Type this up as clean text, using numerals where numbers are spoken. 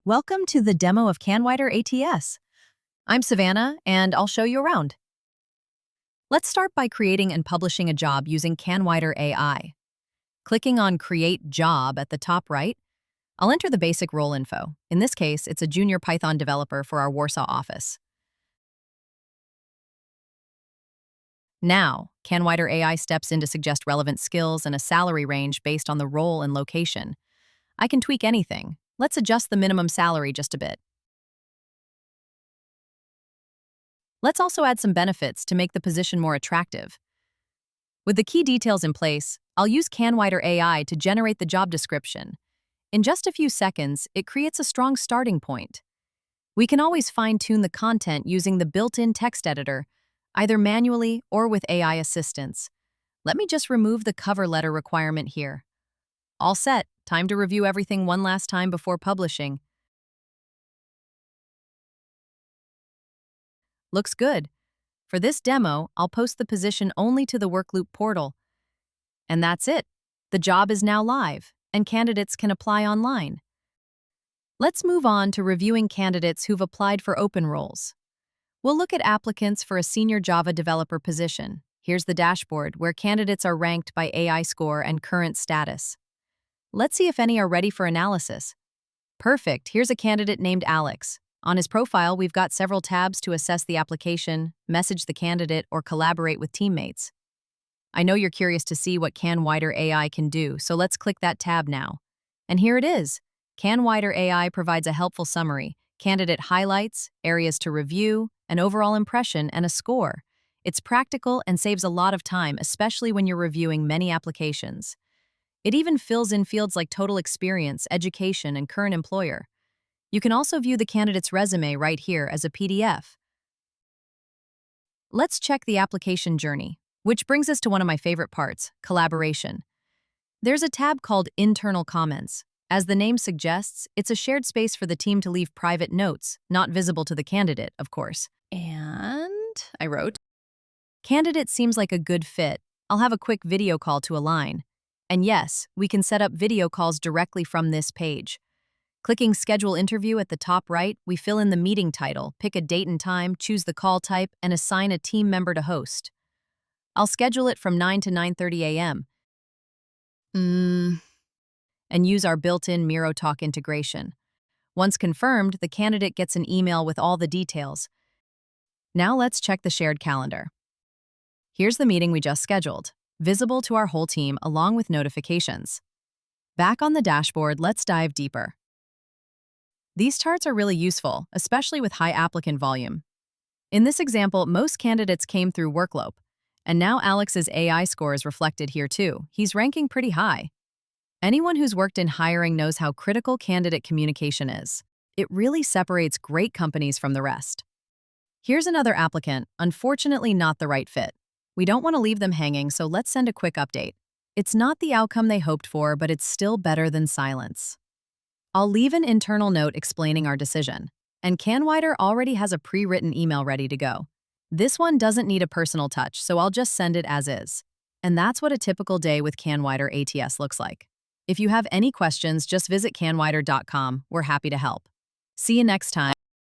Welcome to the demo of Canvider ATS. I'm Savannah, and I'll show you around. Let's start by creating and publishing a job using Canvider AI. Clicking on Create Job at the top right, I'll enter the basic role info. In this case, it's a junior Python developer for our Warsaw office. Now, Canvider AI steps in to suggest relevant skills and a salary range based on the role and location. I can tweak anything. Let's adjust the minimum salary just a bit. Let's also add some benefits to make the position more attractive. With the key details in place, I'll use Canvider AI to generate the job description. In just a few seconds, it creates a strong starting point. We can always fine-tune the content using the built-in text editor, either manually or with AI assistance. Let me just remove the cover letter requirement here. All set. Time to review everything one last time before publishing. Looks good. For this demo, I'll post the position only to the Workloop portal. And that's it. The job is now live, and candidates can apply online. Let's move on to reviewing candidates who've applied for open roles. We'll look at applicants for a senior Java developer position. Here's the dashboard, where candidates are ranked by AI Score and current status. Let's see if any are ready for analysis. Perfect. Here's a candidate named Alex. On his profile, we've got several tabs to assess the application, message the candidate, or collaborate with teammates. I know you're curious to see what Canvider AI can do, so let's click that tab now. And here it is. Canvider AI provides a helpful summary, candidate highlights, areas to review, an overall impression, and a score. It's practical and saves a lot of time, especially when you're reviewing many applications. It even fills in fields like total experience, education, and current employer. You can also view the candidate's resume right here as a PDF. Let's check the application journey, which brings us to one of my favorite parts, collaboration. There's a tab called Internal Comments. As the name suggests, it's a shared space for the team to leave private notes, not visible to the candidate, of course. And I wrote, "Candidate seems like a good fit. I'll have a quick video call to align." And yes, we can set up video calls directly from this page. Clicking Schedule Interview at the top right, we fill in the meeting title, pick a date and time, choose the call type, and assign a team member to host. I'll schedule it from 9 to 9:30 a.m. And use our built-in MiroTalk integration. Once confirmed, the candidate gets an email with all the details. Now let's check the shared calendar. Here's the meeting we just scheduled, visible to our whole team along with notifications. Back on the dashboard, let's dive deeper. These charts are really useful, especially with high applicant volume. In this example, most candidates came through Workloop, and now Alex's AI score is reflected here too. He's ranking pretty high. Anyone who's worked in hiring knows how critical candidate communication is. It really separates great companies from the rest. Here's another applicant, unfortunately not the right fit. We don't want to leave them hanging, so let's send a quick update. It's not the outcome they hoped for, but it's still better than silence. I'll leave an internal note explaining our decision, and Canvider already has a pre-written email ready to go. This one doesn't need a personal touch, so I'll just send it as is. And that's what a typical day with Canvider ATS looks like. If you have any questions, just visit canvider.com. We're happy to help. See you next time.